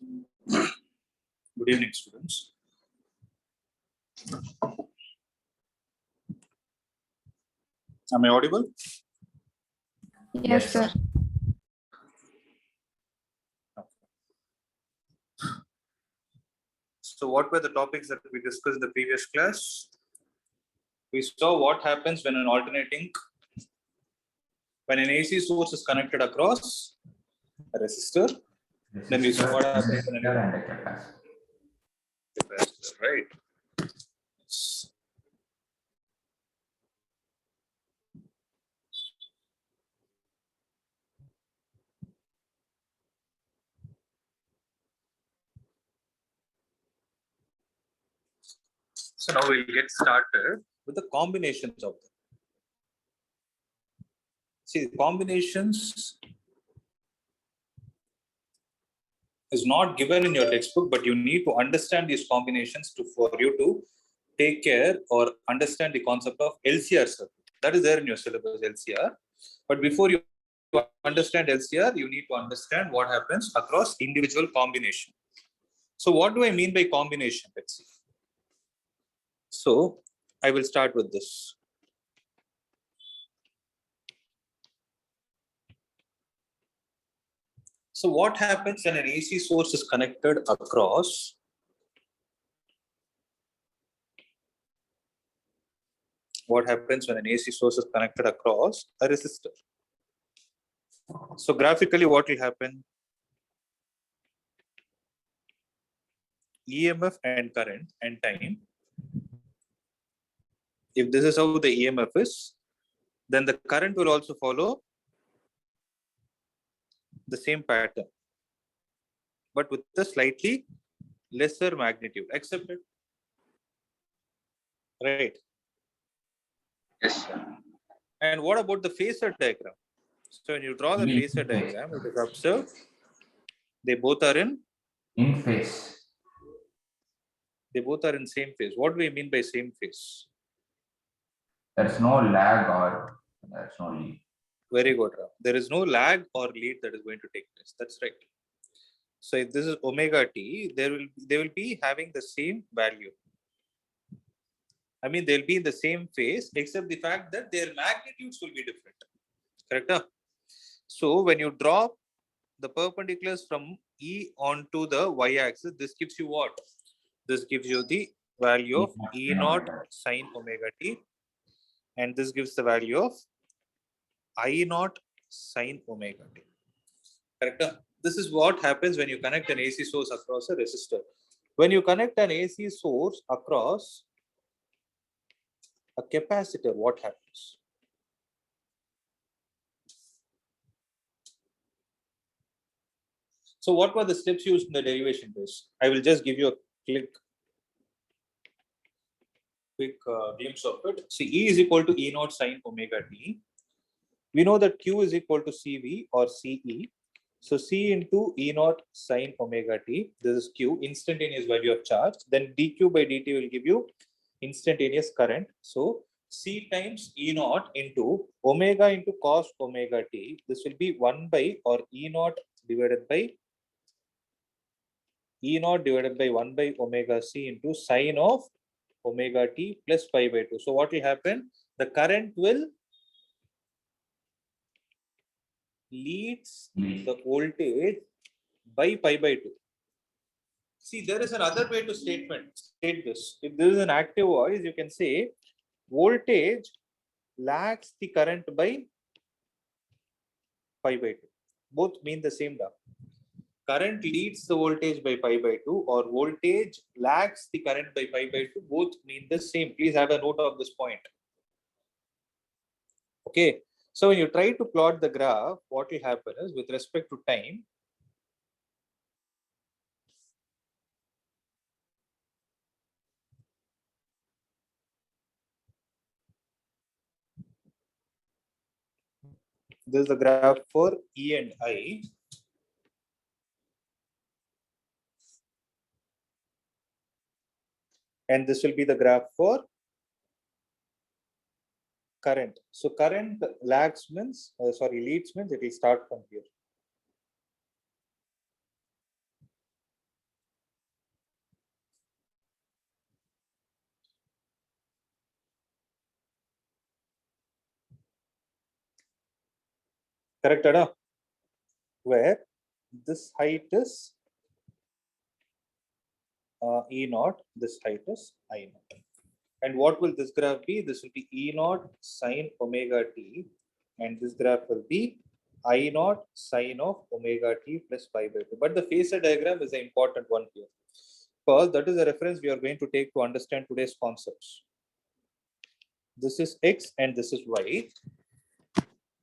Good evening, students. Am I audible? Yes, sir. So what were the topics that we discussed in the previous class? We saw what happens when when an AC source is connected across a resistor. Then we saw what happens when and a capacitor. capacitor, right? So now we'll get started with the combinations of them. See, the combinations is not given in your textbook, but you need to understand these combinations for you to take care or understand the concept of LCR circuit. That is there in your syllabus, LCR. But before you understand LCR, you need to understand what happens across individual combination. So what do I mean by combination? Let's see. So I will start with this. So what happens when an AC source is connected across a resistor? So graphically, what will happen? EMF and current and time. If this is how the EMF is, then the current will also follow the same pattern, but with a slightly lesser magnitude. Accepted? Right. Yes, sir. And what about the phasor diagram? So when you draw the phasor diagram, it is observed they both are in phase. They both are in same phase. What do we mean by same phase? There's no lag or there's no lead. Very good, Ram. There is no lag or lead that is going to take place. That's right. So if this is omega t, they will be having the same value. I mean, they'll be in the same phase, except the fact that their magnitudes will be different. Correct? Huh? So when you drop the perpendiculars from E onto the y-axis, this gives you what? This gives you the value of E naught sine omega t, and this gives the value of I naught sine omega t. Correct? Huh? This is what happens when you connect an AC source across a resistor. When you connect an AC source across a capacitor, what happens? So what were the steps used in the derivation test? I will just give you a quick glimpse of it. See, E is equal to E naught sine omega t. We know that Q is equal to CV or CE. So C into E naught sine omega t. This is Q, instantaneous value of charge. Then dQ by dt will give you instantaneous current. So C times E naught into omega into cos omega t. This will be 1 by or E naught divided by 1 by omega c into sine of omega t plus pi by 2. So what will happen? The current will leads the voltage by pi by 2. See, there is another way to state this. If this is an active voice, you can say voltage lags the current by pi by 2. Both mean the same. Current leads the voltage by pi by 2 or voltage lags the current by pi by 2. Both mean the same. Please have a note of this point. Okay. So when you try to plot the graph, what will happen is with respect to time, this is the graph for E and I. And this will be the graph for current. So current lags means, leads means it will start from here. Correct, Ada? Where this height is E naught, this height is I naught. And what will this graph be? This will be E naught sine omega t, and this graph will be I naught sine of omega t plus pi by 2. But the phasor diagram is the important one here, because that is the reference we are going to take to understand today's concepts. This is x and this is y.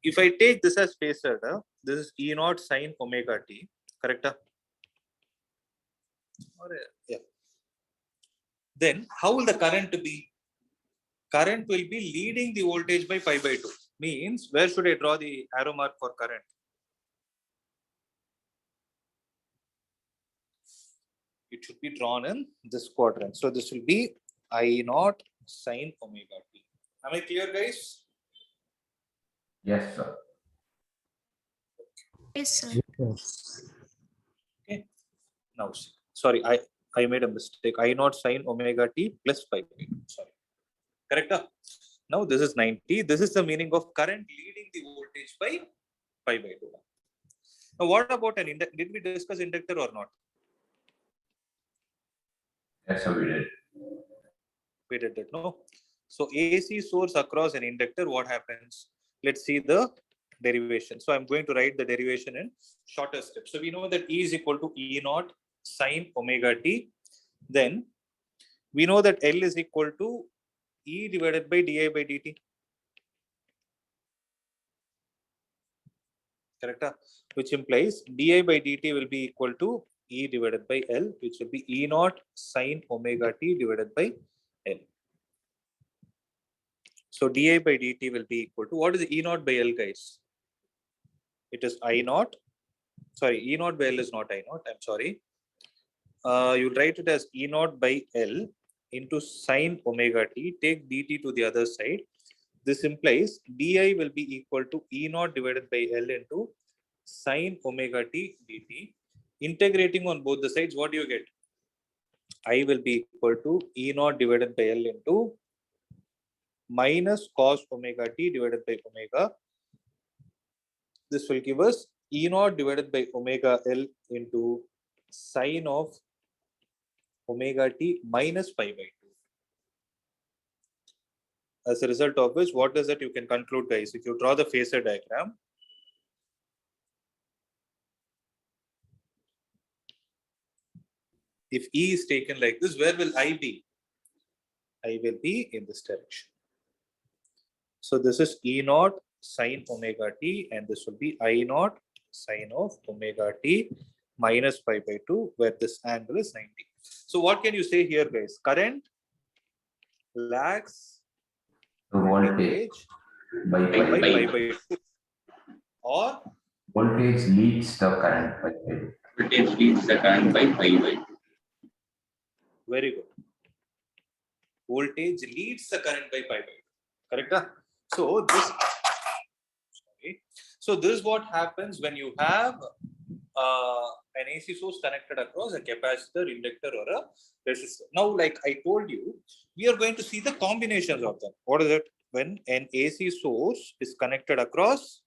If I take this as phasor, this is E naught sine omega t, correct? Yeah. Then how will the current be? Current will be leading the voltage by pi by 2. Means, where should I draw the arrow mark for current? It should be drawn in this quadrant. So this will be I naught sine omega t. Am I clear, guys? Yes, sir. Yes, sir. Okay. Now, sorry, I made a mistake. I naught sine omega t plus pi by 2. Sorry. Correct? Now this is 90. This is the meaning of current leading the voltage by pi by 2. Now, what about an inductor? Did we discuss inductor or not? Yes, sir, we did. We did that, no? So AC source across an inductor, what happens? Let's see the derivation. So I'm going to write the derivation in shorter steps. So we know that E is equal to E naught sine omega t. Then we know that L is equal to E divided by di by dt. Correct? Which implies di by dt will be equal to E divided by L, which will be E naught sine omega t divided by L. So di by dt will be equal to, what is E naught by L, guys? It is I naught. Sorry, E naught by L is not I naught. I'm sorry. You'll write it as E naught by L into sine omega t. Take dt to the other side. This implies di will be equal to E naught divided by L into sine omega t dt. Integrating on both the sides, what do you get? I will be equal to E naught divided by L into minus cos omega t divided by omega. This will give us E naught divided by omega L into sine of omega t minus pi by 2. As a result of which, what does that you can conclude, guys? If you draw the phasor diagram, if E is taken like this, where will I be? I will be in this direction. So this is E naught sine omega t, and this will be I naught sine of omega t minus pi by 2, where this angle is 90. So what can you say here, guys? Current lags The voltage by by pi. pi by 2, or Voltage leads the current by pi. Voltage leads the current by pi by 2. very good. Voltage leads the current by pi by 2. Correct? So this, sorry. So this is what happens when you have an AC source connected across a capacitor, inductor, or a resistor. Now, like I told you, we are going to see the combinations of them. What is it? When an AC source is connected across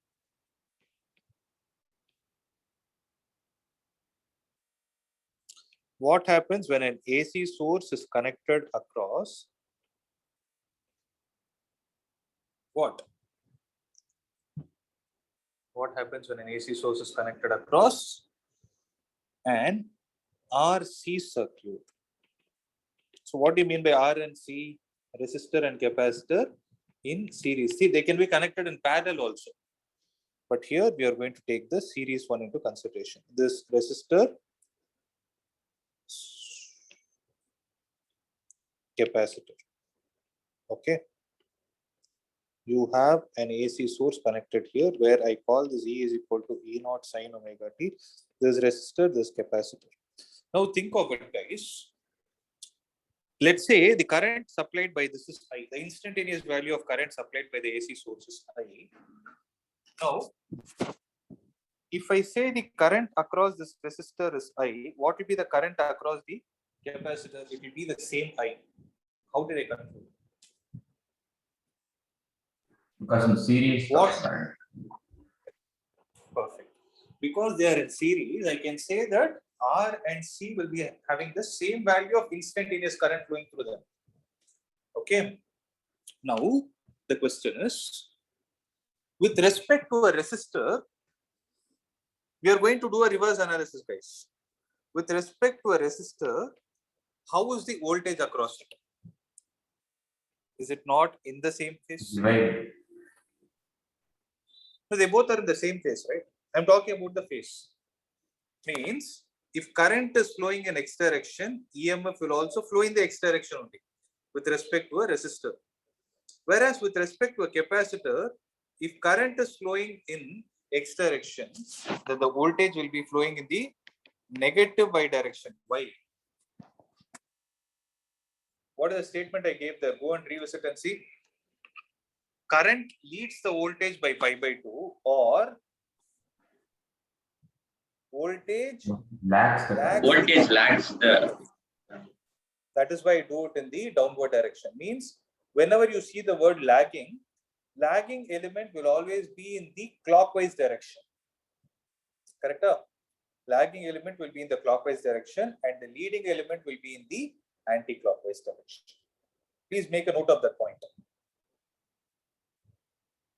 what happens when an AC source is connected across what? What happens when an AC source is connected across an RC circuit? So what do you mean by R and C, resistor and capacitor in series? See, they can be connected in parallel also. But here we are going to take the series one into consideration. This resistor, capacitor. Okay. You have an AC source connected here where I call this E is equal to E naught sine omega t. This resistor, this capacitor. Now think of it, guys. Let's say the current supplied by this is I. The instantaneous value of current supplied by the AC source is I. Now, if I say the current across this resistor is I, what will be the current across the capacitor? It will be the same I. How did I conclude? Because in series, What? current. Perfect. Because they are in series, I can say that R and C will be having the same value of instantaneous current flowing through them. Okay. Now, the question is, with respect to a resistor, we are going to do a reverse analysis, guys. With respect to a resistor, how is the voltage across it? Is it not in the same phase? Divide. So they both are in the same phase, right? I'm talking about the phase. Means if current is flowing in X direction, EMF will also flow in the X direction only with respect to a resistor. Whereas with respect to a capacitor, if current is flowing in X direction, then the voltage will be flowing in the negative Y direction. Why? What is the statement I gave there? Go and revisit and see. Current leads the voltage by pi by 2, or voltage Lags the current. Voltage lags the. That is why I do it in the downward direction. Means whenever you see the word lagging, lagging element will always be in the clockwise direction. Correct? Lagging element will be in the clockwise direction and the leading element will be in the anti-clockwise direction. Please make a note of that point.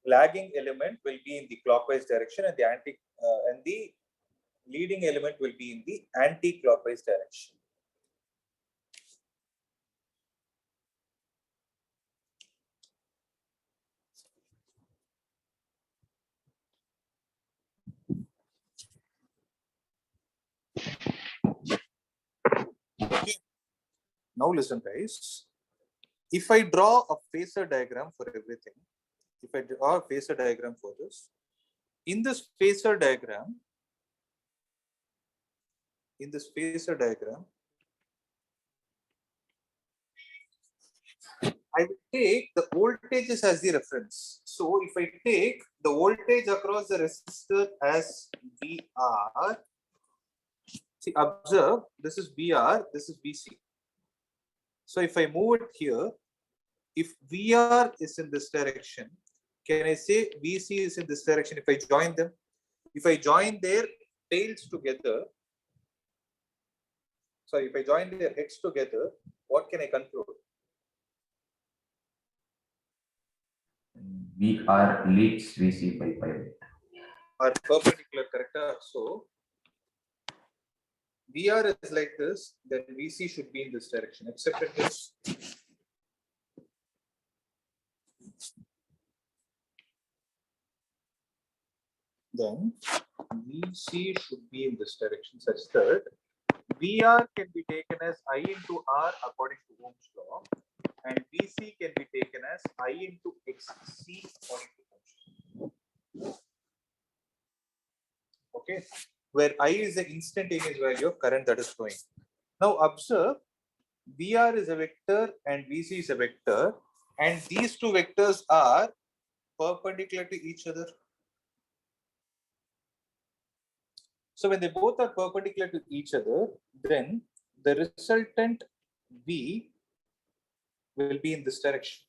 Lagging element will be in the clockwise direction and the leading element will be in the anti-clockwise direction. Okay. Now listen, guys. If I draw a phasor diagram for everything, if I draw a phasor diagram for this, in this phasor diagram, I will take the voltages as the reference. So if I take the voltage across the resistor as VR, see, observe, this is VR, this is VC. So if I move it here, if VR is in this direction, can I say VC is in this direction if I join them? If I join their tails together, sorry, if I join their heads together, what can I conclude? VR leads VC by pi. Are perpendicular, correct? So VR is like this, then VC should be in this direction, except it is. Then VC should be in this direction such that VR can be taken as I into R according to Ohm's law, and VC can be taken as I into XC according to Ohm's law. Okay, where I is the instantaneous value of current that is flowing. Now observe, VR is a vector and VC is a vector, and these two vectors are perpendicular to each other. So when they both are perpendicular to each other, then the resultant V will be in this direction.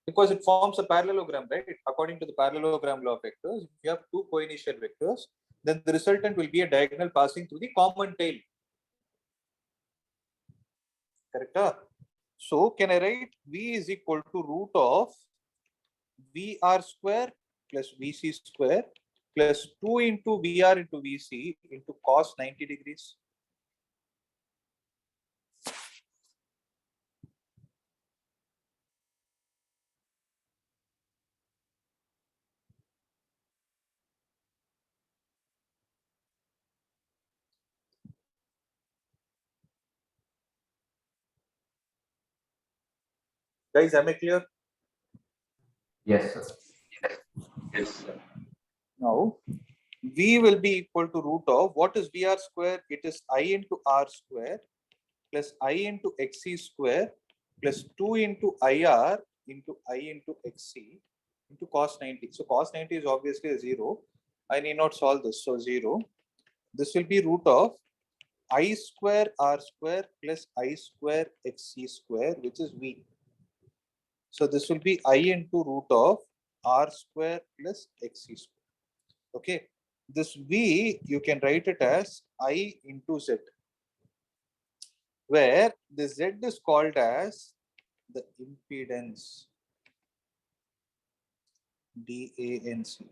Because it forms a parallelogram, right? According to the parallelogram law of vectors, if you have two coinitial vectors, then the resultant will be a diagonal passing through the common tail. Correct? So can I write V is equal to root of VR square plus VC square plus 2 into VR into VC into cos 90 degrees. Guys, am I clear? Yes, sir. Yes, sir. Now, V will be equal to root of, what is VR square? It is I into R square plus I into XC square plus 2 into IR into I into XC into cos 90. So cos 90 is obviously a 0. I need not solve this. So 0. This will be root of I square R square plus I square XC square, which is V. So this will be I into root of R square plus XC square. Okay, this V you can write it as I into Z, where the Z is called as the impedance, DANC.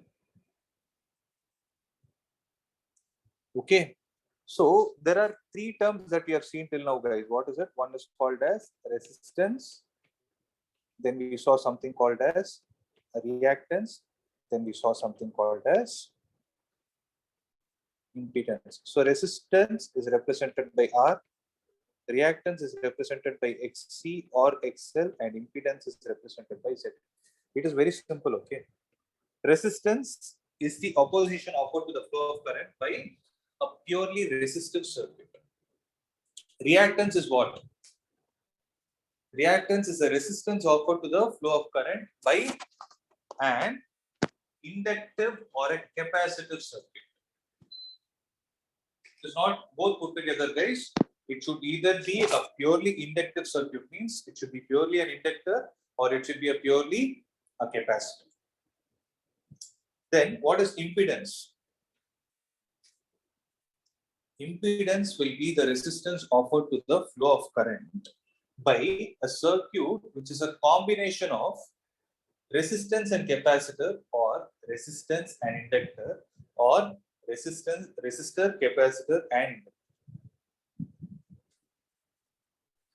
Okay, so there are three terms that we have seen till now, guys. What is it? One is called as resistance. Then we saw something called as reactance. Then we saw something called as impedance. So resistance is represented by R, reactance is represented by XC or XL, and impedance is represented by Z. It is very simple, okay? Resistance is the opposition offered to the flow of current by a purely resistive circuit. Reactance is what? Reactance is the resistance offered to the flow of current by an inductive or a capacitive circuit. It is not both put together, guys. It should either be a purely inductive circuit, means it should be purely an inductor, or it should be a purely a capacitor. Then what is impedance? Impedance will be the resistance offered to the flow of current by a circuit which is a combination of resistance and capacitor, or resistance and inductor, or resistor, capacitor, and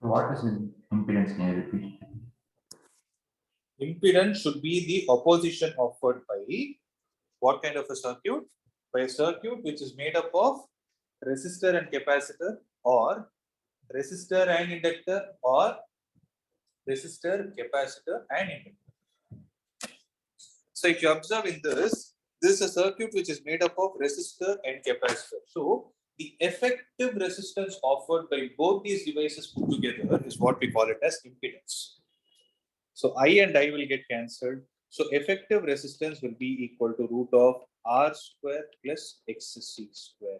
So what is impedance? Can you repeat? impedance should be the opposition offered by what kind of a circuit? By a circuit which is made up of resistor and capacitor, or resistor and inductor, or resistor, capacitor, and inductor. So if you observe in this is a circuit which is made up of resistor and capacitor. So the effective resistance offered by both these devices put together is what we call it as impedance. So I and I will get cancelled. So effective resistance will be equal to root of R square plus XC square.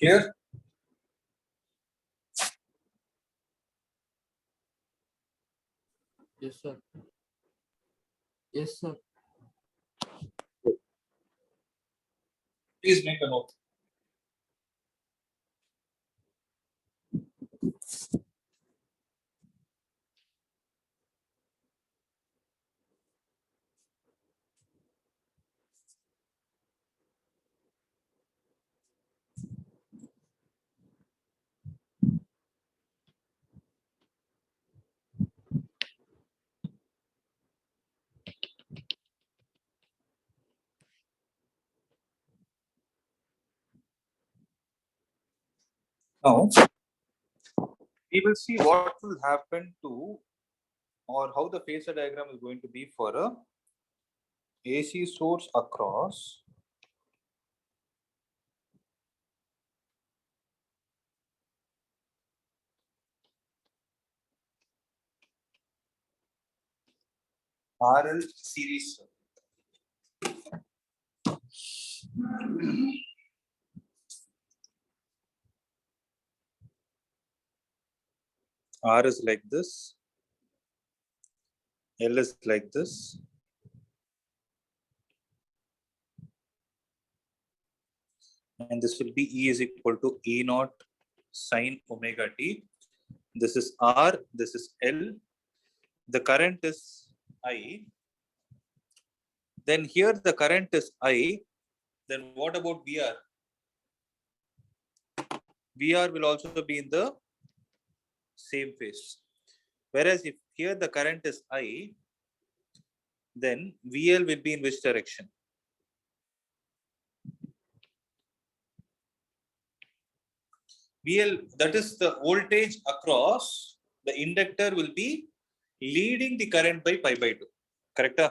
Here, Yes, sir. Yes, sir. please make a note. Now, we will see what will happen to, or how the phasor diagram is going to be for a AC source across RL series. R is like this, L is like this, and this will be E is equal to E naught sine omega t. This is R, this is L. The current is I. Then here the current is I. Then what about VR? VR will also be in the same phase. Whereas if here the current is I, then VL will be in which direction? VL, that is the voltage across the inductor, will be leading the current by pi by 2. Correct?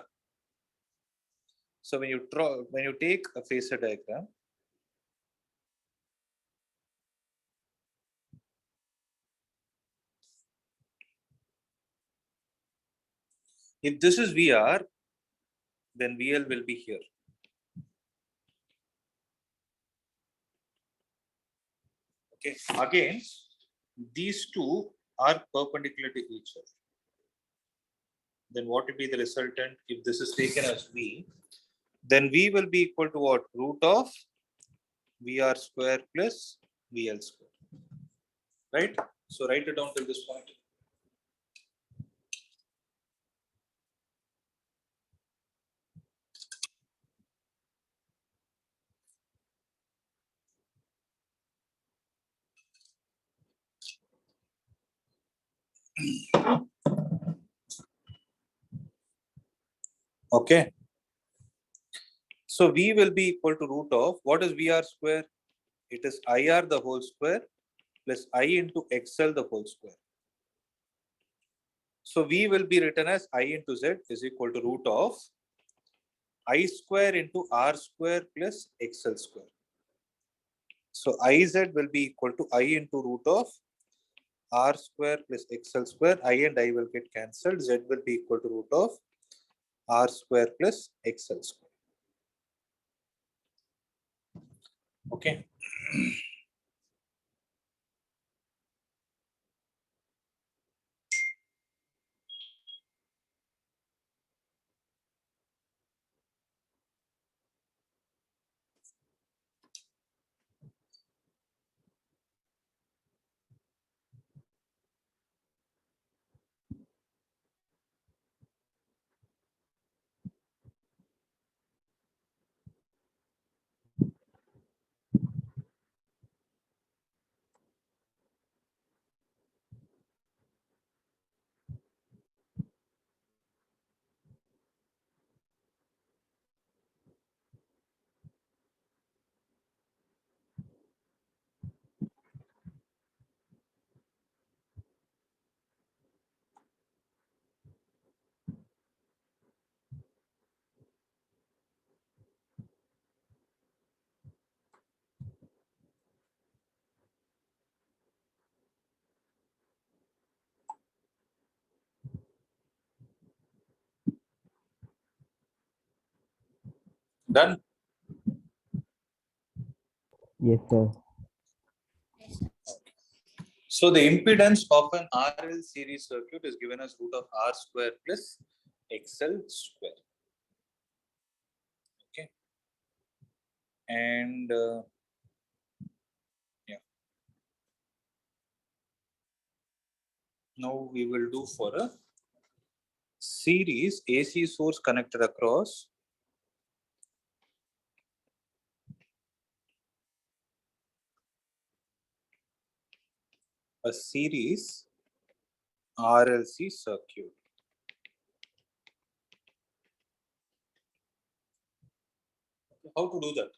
So when you take a phasor diagram, if this is VR, then VL will be here. Okay. Again, these two are perpendicular to each other. Then what will be the resultant if this is taken as V? Then V will be equal to what? Root of VR square plus VL square. Right? So write it down till this point. Okay. So V will be equal to root of, what is VR square? It is IR the whole square plus I into XL the whole square. So V will be written as I into Z is equal to root of I square into R square plus XL square. So IZ will be equal to I into root of R square plus XL square. I and I will get cancelled. Z will be equal to root of R square plus XL square. Okay. Done. Yes, sir. So the impedance of an RL series circuit is given as root of R square plus XL square. Okay. And yeah. Now we will do for a series AC source connected across a series RLC circuit. How to do that?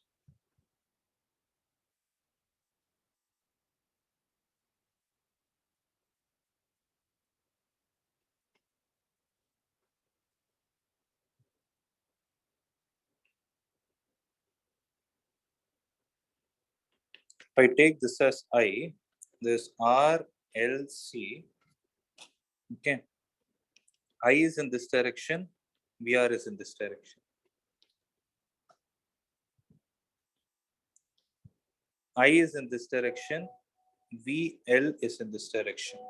If I take this as I, this RLC, okay, I is in this direction, VR is in this direction. I is in this direction, VL is in this direction.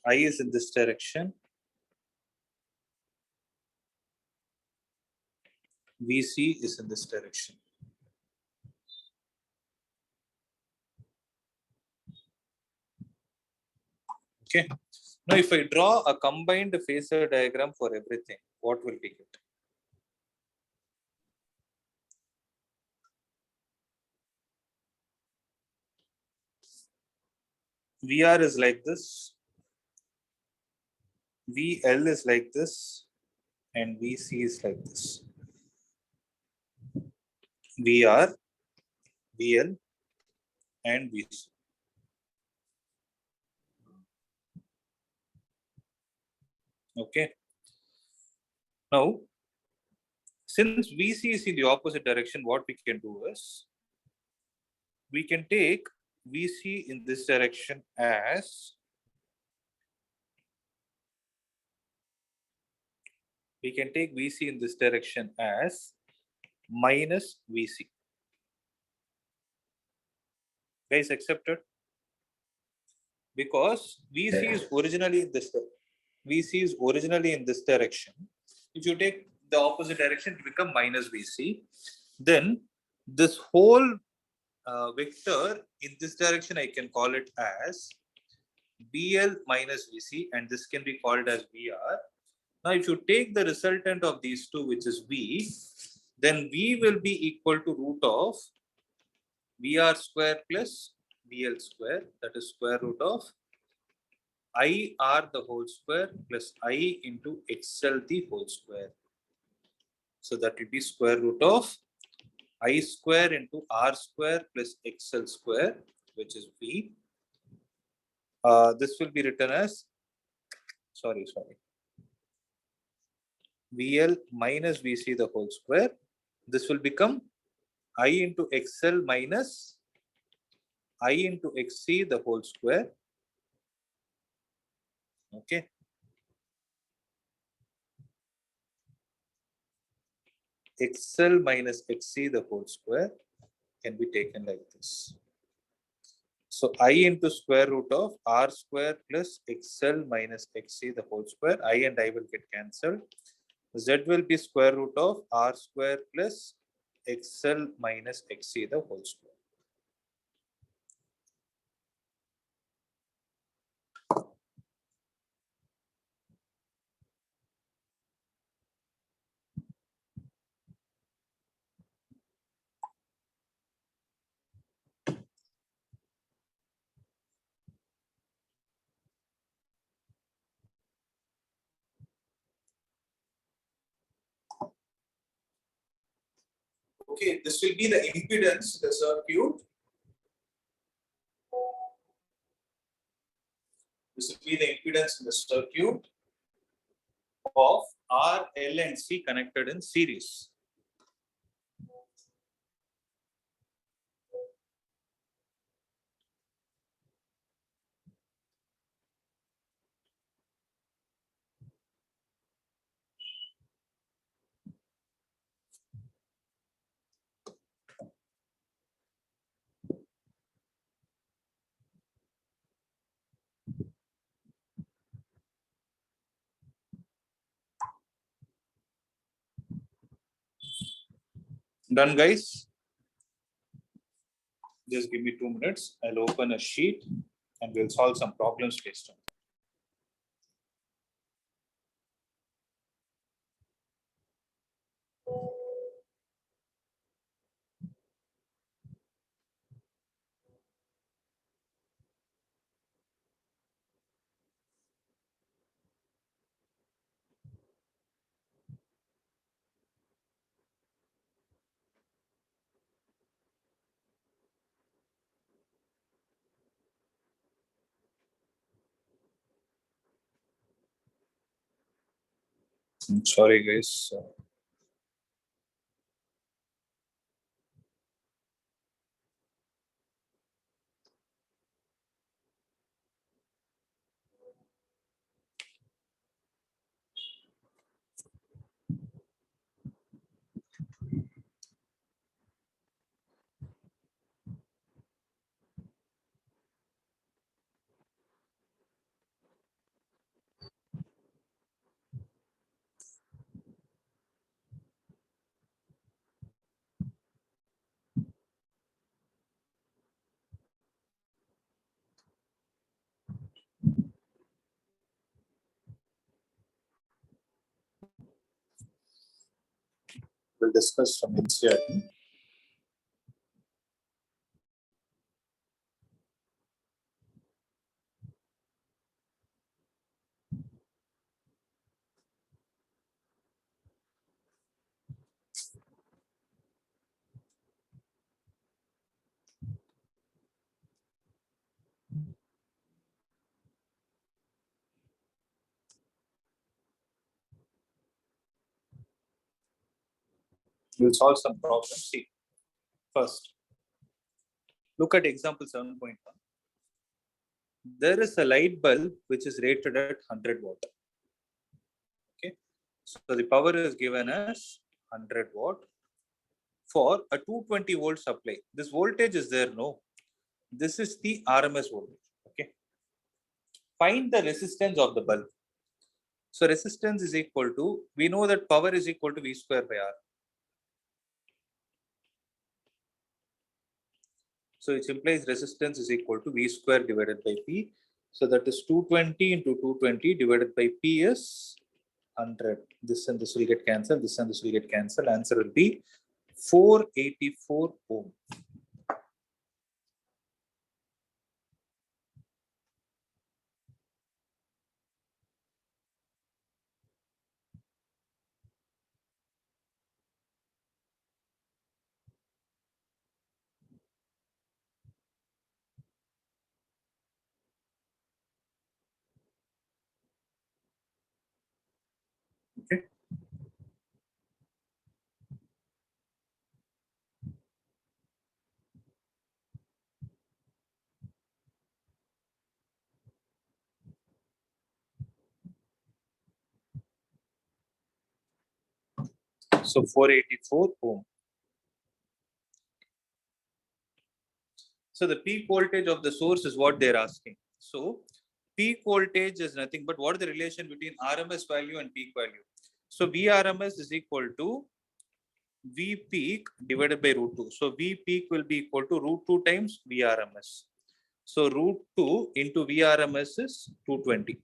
I is in this direction, VC is in this direction. Okay. Now, if I draw a combined phasor diagram for everything, what will be it? VR is like this. VL is like this and VC is like this. VR, VL and VC. Okay. Now, since VC is in the opposite direction, what we can do is we can take VC in this direction as minus VC. Guys, accepted? Because VC is originally in this direction. If you take the opposite direction, it become minus VC. Then this whole vector in this direction, I can call it as BL minus VC, and this can be called as VR. Now, if you take the resultant of these two, which is V, then V will be equal to root of VR square plus VL square, that is square root of IR the whole square plus I into XL the whole square. So that will be square root of I square into R square plus XL square, which is V. This will be written as, VL minus VC the whole square. This will become I into XL minus I into XC the whole square. Okay. XL minus XC the whole square can be taken like this. So I into square root of R square plus XL minus XC the whole square. I and I will get cancelled. Z will be square root of R square plus XL minus XC the whole square. Okay, this will be the impedance, the circuit. This will be the impedance in the circuit of R, L, and C connected in series. Done, guys? Just give me 2 minutes. I'll open a sheet and we'll solve some problems based on that. I'm sorry, guys. We'll discuss some NCERT. We'll solve some problems. See, first, look at example 7.1. There is a light bulb which is rated at 100 watt. Okay, so the power is given as 100 watt for a 220 volt supply. This voltage is there, no? This is the RMS voltage. Okay, find the resistance of the bulb. So resistance is equal to, we know that power is equal to V square by R. So it implies resistance is equal to V square divided by P. So that is 220 into 220 divided by P is 100. This and this will get cancelled. This and this will get cancelled. Answer will be 484 ohm. Okay. So 484 ohm. So the peak voltage of the source is what they're asking. So peak voltage is nothing but what is the relation between RMS value and peak value. So VRMS is equal to V peak divided by root 2. So V peak will be equal to root 2 times VRMS. So root 2 into VRMS is 220.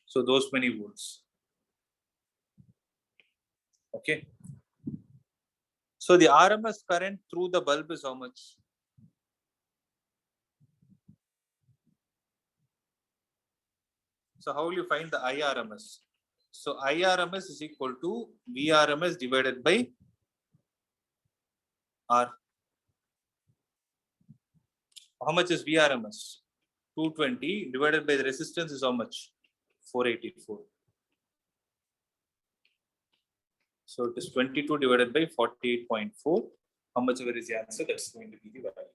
So those many volts. Okay. So the RMS current through the bulb is how much? So how will you find the IRMS? So IRMS is equal to VRMS divided by R. How much is VRMS? 220 divided by the resistance is how much? 484. So it is 22 divided by 48.4. How much ever is the answer? That's going to be the value.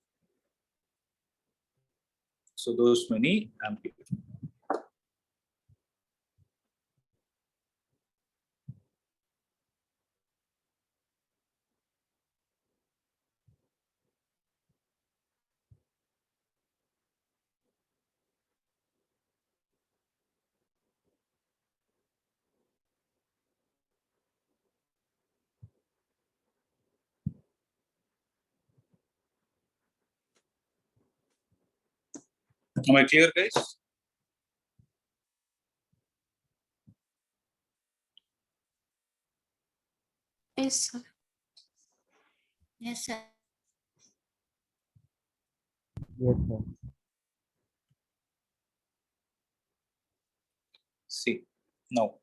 So those many ampere. Am I clear, guys? Yes, sir. Yes, sir. Yes, sir. See, now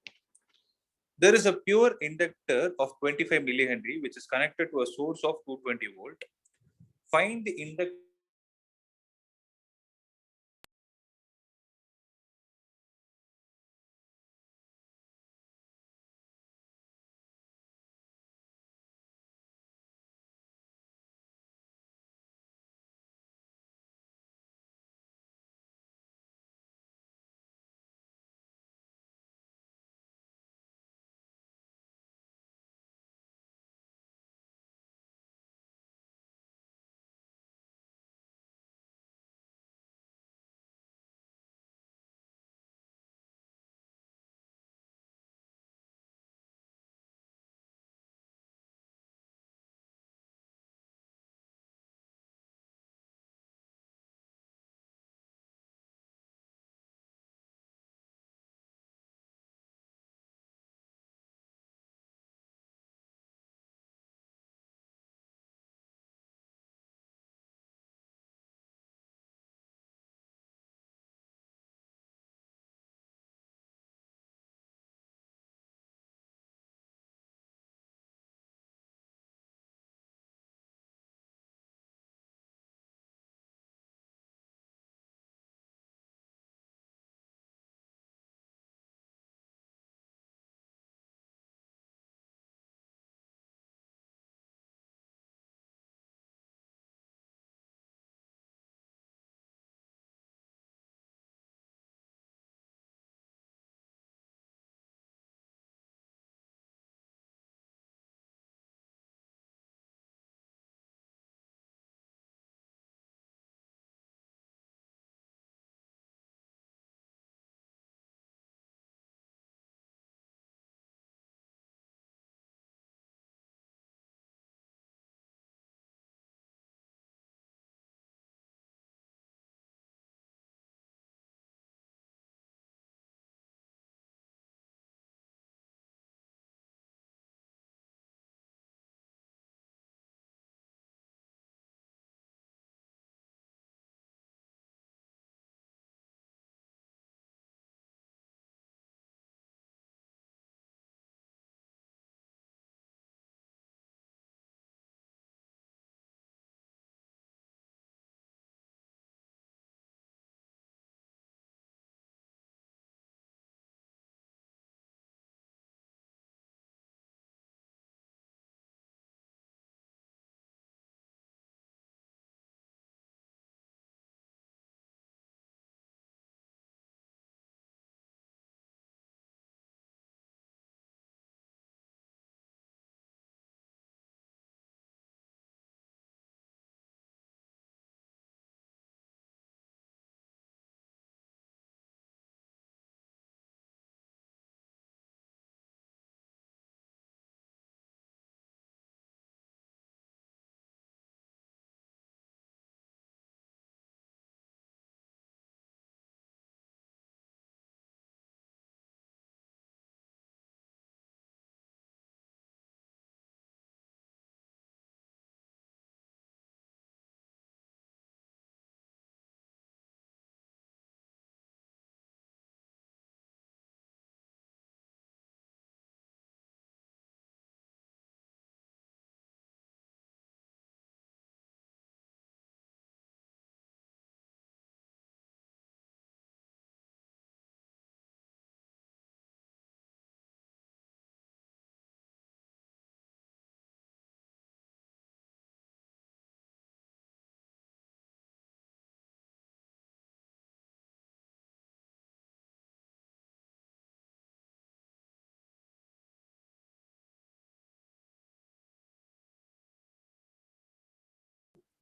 there is a pure inductor of 25 millihenry which is connected to a source of 220 volt. Find the inductor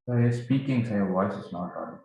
So you're speaking, so your voice is not audible.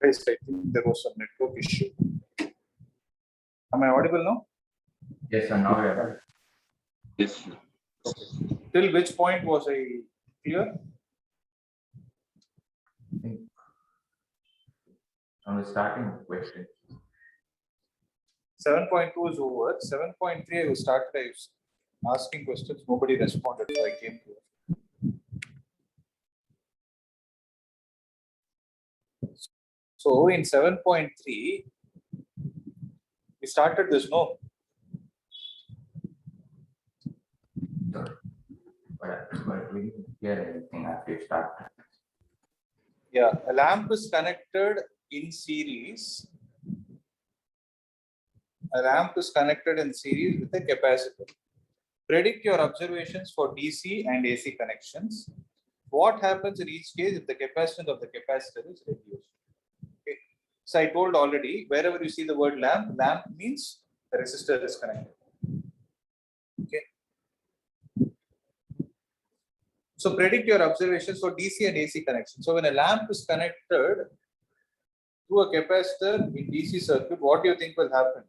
Guys, I think there was some network issue. Am I audible now? Yes, sir. Now we are. Yes, sir. Till which point was I clear? I think from the starting question. 7.2 is over. 7.3 I was started. I was asking questions. Nobody responded. So I came to it. So in 7.3, we started this, no? But we didn't hear anything after you start. Yeah, a lamp is connected in series. A lamp is connected in series with a capacitor. Predict your observations for DC and AC connections. What happens in each case if the capacitance of the capacitor is reduced? Okay. So I told already, wherever you see the word lamp, lamp means the resistor is connected. Okay. So predict your observations for DC and AC connections. So when a lamp is connected to a capacitor in DC circuit, what do you think will happen?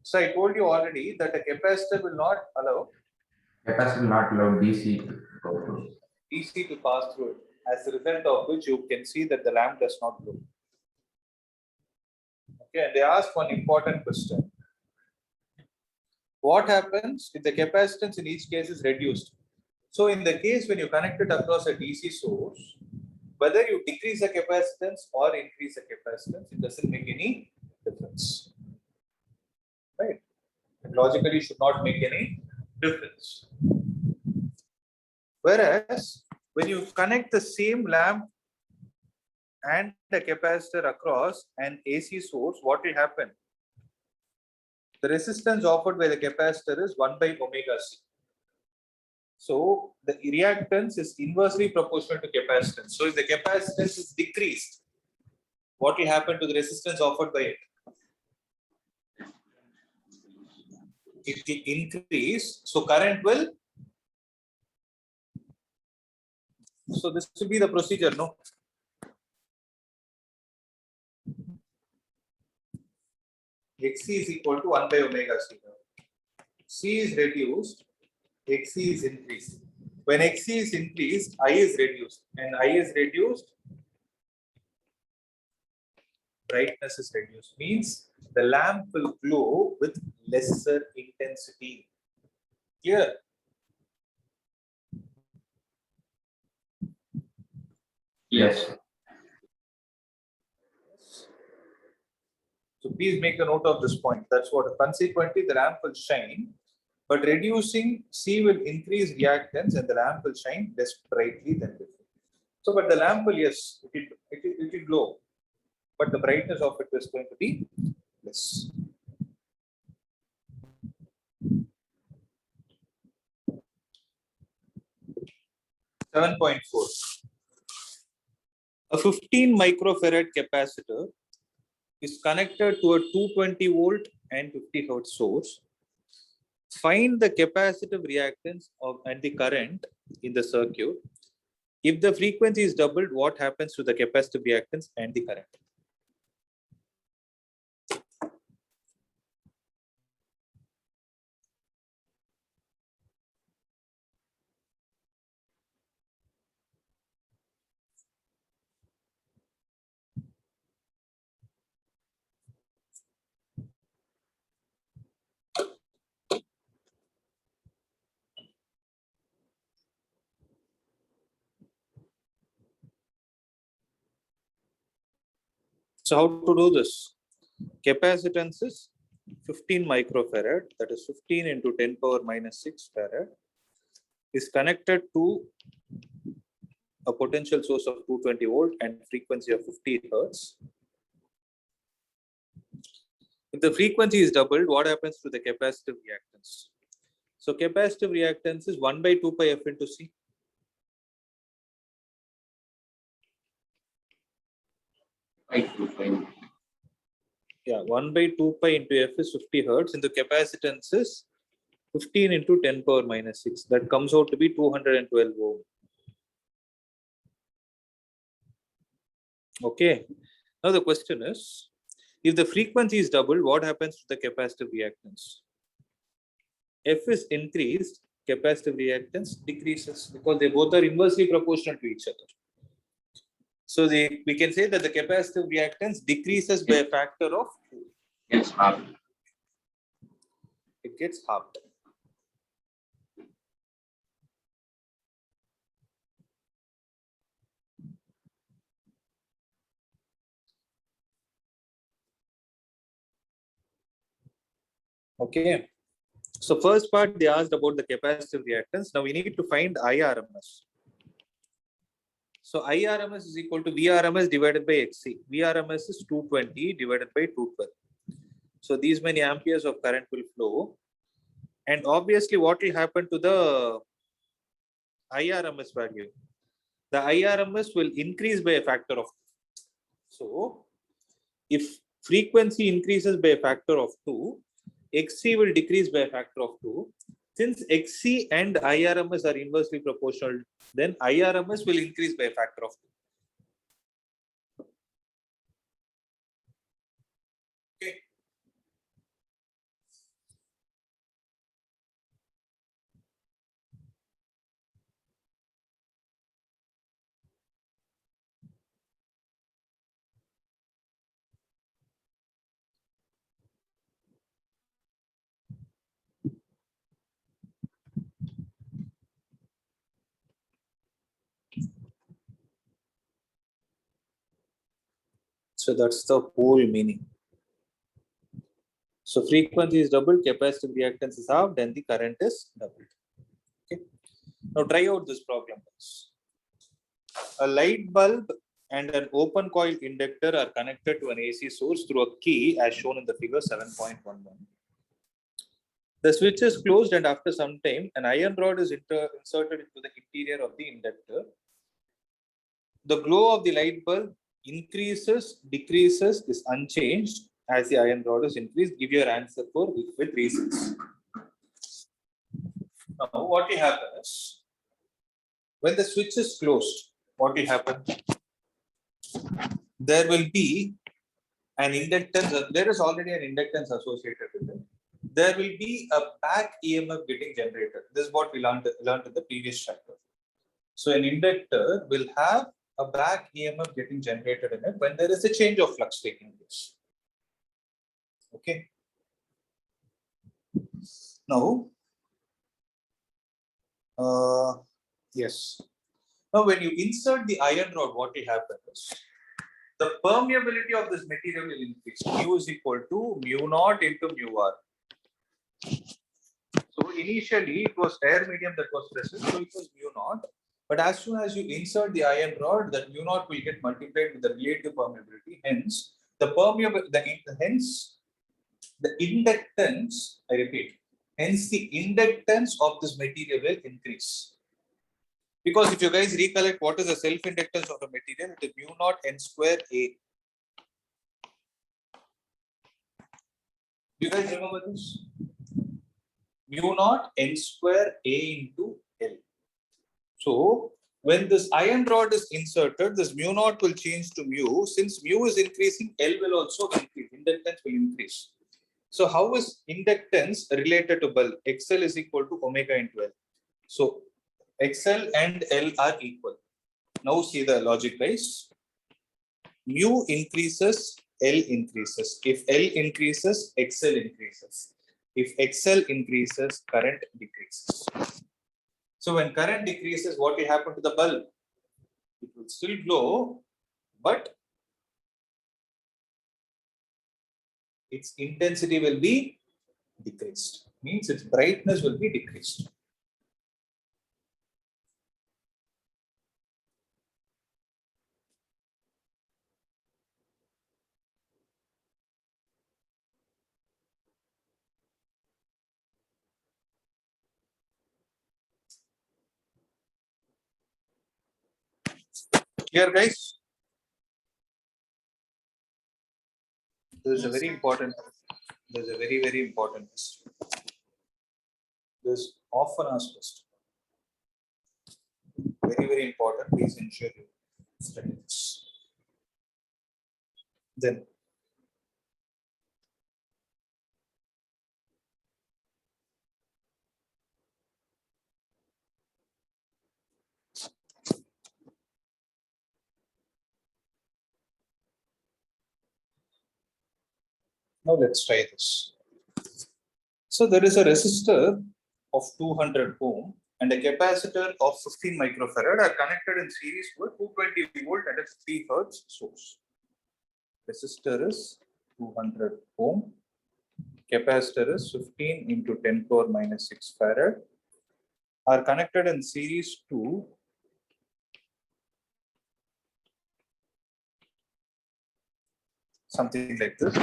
So I told you already that a capacitor will not allow Capacitor will not allow DC to go through. DC to pass through it, as a result of which you can see that the lamp does not glow. Okay, and they ask one important question. What happens if the capacitance in each case is reduced? So in the case when you connect it across a DC source, whether you decrease the capacitance or increase the capacitance, it doesn't make any difference. Right? It logically should not make any difference. Whereas when you connect the same lamp and the capacitor across an AC source, what will happen? The resistance offered by the capacitor is 1 by omega c. So the reactance is inversely proportional to capacitance. So if the capacitance is decreased, what will happen to the resistance offered by it? It will increase. So current will. So this will be the procedure, no? Xc is equal to 1 by omega c. C is reduced, Xc is increased. When Xc is increased, I is reduced. And I is reduced, brightness is reduced. Means the lamp will glow with lesser intensity. Clear? Yes. So So please make a note of this point. That's what, consequently, the lamp will shine, but reducing C will increase reactance and the lamp will shine less brightly than before. So, but the lamp will, yes, it will glow, but the brightness of it is going to be less. .4. A 15 microfarad capacitor is connected to a 220 volt and 50 hertz source. Find the capacitive reactance and the current in the circuit. If the frequency is doubled, what happens to the capacitive reactance and the current? So how to do this? Capacitance is 15 microfarad, that is 15 into 10 power minus 6 farad, is connected to a potential source of 220 volt and frequency of 50 hertz. If the frequency is doubled, what happens to the capacitive reactance? So capacitive reactance is 1 by 2 pi f into C. Yeah, 1 by 2 pi into f is 50 hertz, and the capacitance is 15 into 10 power minus 6. That comes out to be 212 ohm. Okay. Now the question is, if the frequency is doubled, what happens to the capacitive reactance? F is increased, capacitive reactance decreases because they both are inversely proportional to each other. So we can say that the capacitive reactance decreases by a factor of 2. It's halved. It gets halved. Okay. So first part they asked about the capacitive reactance. Now we need to find IRMS. So IRMS is equal to VRMS divided by XC. VRMS is 220 divided by 212. So these many amperes of current will flow. And obviously what will happen to the IRMS value? The IRMS will increase by a factor of 2. So if frequency increases by a factor of 2, XC will decrease by a factor of 2. Since XC and IRMS are inversely proportional, then IRMS will increase by a factor of 2. Okay. So that's the whole meaning. So frequency is doubled, capacitive reactance is halved, and the current is doubled. Okay. Now try out this problem. A light bulb and an open coil inductor are connected to an AC source through a key as shown in the figure 7.11. The switch is closed and after some time, an iron rod is inserted into the interior of the inductor. The glow of the light bulb increases, decreases, is unchanged as the iron rod is increased. Give your answer for with reasons. Now, what will happen is, when the switch is closed, what will happen? There will be an inductance. There is already an inductance associated with it. There will be a back EMF getting generated. This is what we learned in the previous chapter. So an inductor will have a back EMF getting generated in it when there is a change of flux taking place. Okay. Now, yes. Now, when you insert the iron rod, what will happen is, the permeability of this material will increase. Mu is equal to mu naught into mu r. So initially it was air medium that was present, so it was mu naught. But as soon as you insert the iron rod, that mu naught will get multiplied with the relative permeability. Hence, the inductance, I repeat, hence the inductance of this material will increase. Because if you guys recollect what is the self-inductance of a material, it is mu naught n square A. Do you guys remember this? Mu naught n square A into L. So when this iron rod is inserted, this mu naught will change to mu. Since mu is increasing, L will also increase. Inductance will increase. So how is inductance related to bulk? XL is equal to omega into L. So XL and L are equal. Now see the logic, guys. Mu increases, L increases. If L increases, XL increases. If XL increases, current decreases. So when current decreases, what will happen to the bulb? It will still glow, but its intensity will be decreased. Means its brightness will be decreased. Clear, guys? This is a Yes, very sir. important. There's a very, very important question. This often asked question. Very, very important. Please ensure you study this. Then now let's try this. So there is a resistor of 200 ohm and a capacitor of 15 microfarad are connected in series to a 220 volt and a 50 hertz source. Resistor is 200 ohm, capacitor is 15 into 10 power minus 6 farad, are connected in series to something like this.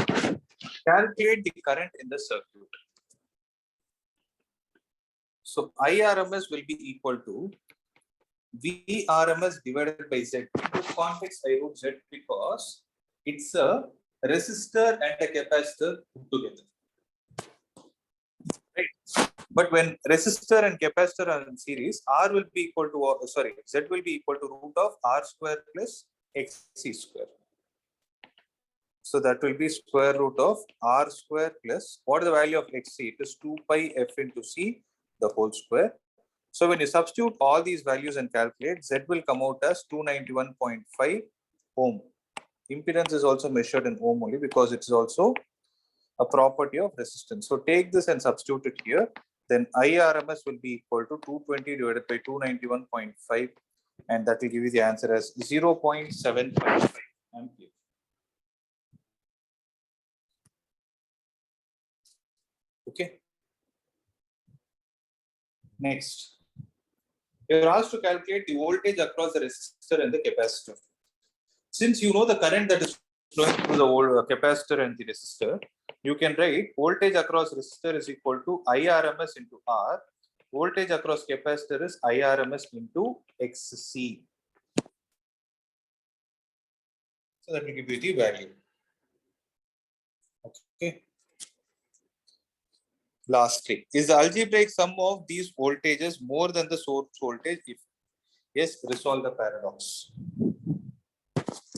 Calculate the current in the circuit. So IRMS will be equal to VRMS divided by Z. In this context, I wrote Z because it's a resistor and a capacitor put together. Right. But when resistor and capacitor are in series, R will be equal to, Z will be equal to root of R square plus XC square. So that will be square root of R square plus, what is the value of XC? It is 2 pi F into C, the whole square. So when you substitute all these values and calculate, Z will come out as 291.5 ohm. Impedance is also measured in ohm only because it is also a property of resistance. So take this and substitute it here. Then IRMS will be equal to 220 divided by 291.5, and that will give you the answer as 0.755 ampere. Okay. Next, you are asked to calculate the voltage across the resistor and the capacitor. Since you know the current that is flowing through the capacitor and the resistor, you can write voltage across resistor is equal to IRMS into R. Voltage across capacitor is IRMS into XC. So that will give you the value. Okay. Lastly, is the algebraic sum of these voltages more than the source voltage? If yes, resolve the paradox.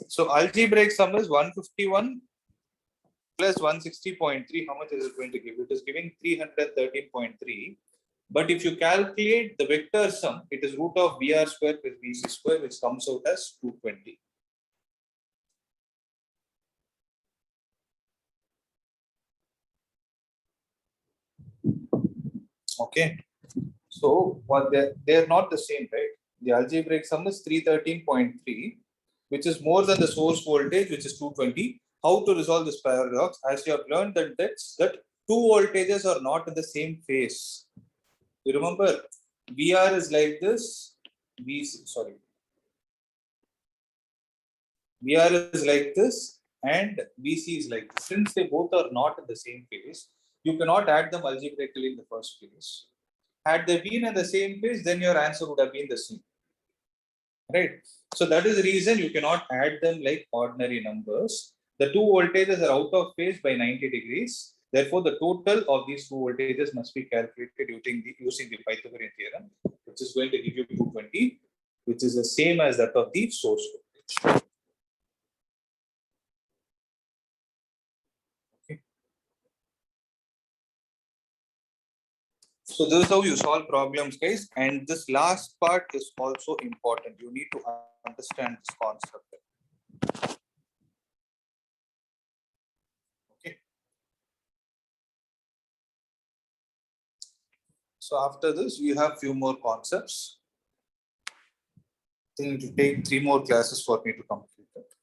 So algebraic sum is 151 plus 160.3. How much is it going to give? It is giving 313.3. But if you calculate the vector sum, it is root of VR square plus VC square, which comes out as 220. Okay. So what they're not the same, right? The algebraic sum is 313.3, which is more than the source voltage, which is 220. How to resolve this paradox? As you have learned that two voltages are not in the same phase. You remember, VR is like this, VR is like this, and VC is like this. Since they both are not in the same phase, you cannot add them algebraically in the first place. Had they been in the same phase, then your answer would have been the same. Right? So that is the reason you cannot add them like ordinary numbers. The two voltages are out of phase by 90 degrees. Therefore, the total of these two voltages must be calculated using the Pythagorean theorem, which is going to give you 220, which is the same as that of the source voltage. Okay. So this is how you solve problems, guys. And this last part is also important. You need to understand this concept. Okay. So after this, we have few more concepts. I think it will take 3 more classes for me to complete it.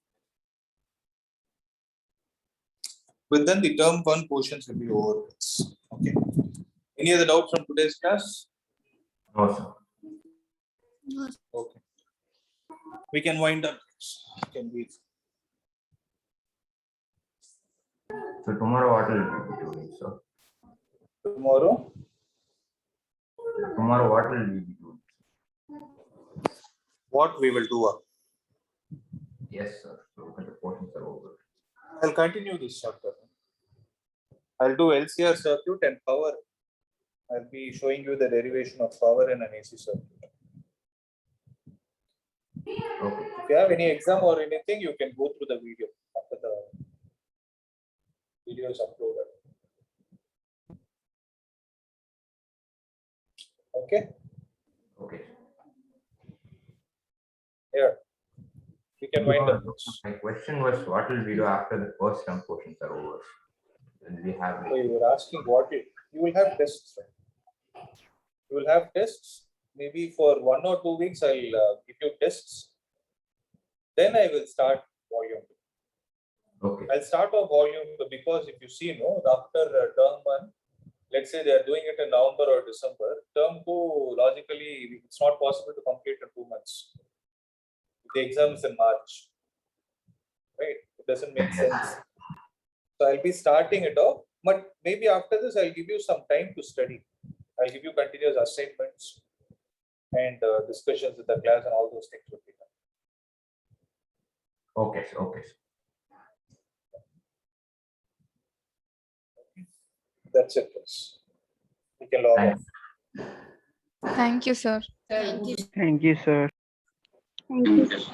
But then the term 1 portions will be over. Okay. Any other doubts from today's class? No, sir. Okay. We can wind up. Can we? So tomorrow what will we be doing, sir? Tomorrow? Tomorrow what will we be doing? What we will do? Yes, sir. So when the portions are over. I'll continue this chapter. I'll do LCR circuit and power. I'll be showing you the derivation of power in an AC circuit. Okay. If you have any exam or anything, you can go through the video after the video is uploaded. Okay? Okay. Yeah. We can wind up. My question was, what will we do after the first term portions are over? When we have So you were asking what you will have tests. Right? You will have tests. Maybe for 1 or 2 weeks, I'll give you tests. Then I will start volume 2. Okay. I'll start off volume 2 because if you see, no, after term 1, let's say they are doing it in November or December, term 2, logically, it's not possible to complete in 2 months. The exam is in March. Right? It doesn't make sense. So I'll be starting it off, but maybe after this, I'll give you some time to study. I'll give you continuous assignments and discussions with the class, and all those things will be done. Okay, sir. Okay, sir. That's it, guys. We can log off. Thank you, sir. Thank you. Thank you, sir. Thank you. Yes.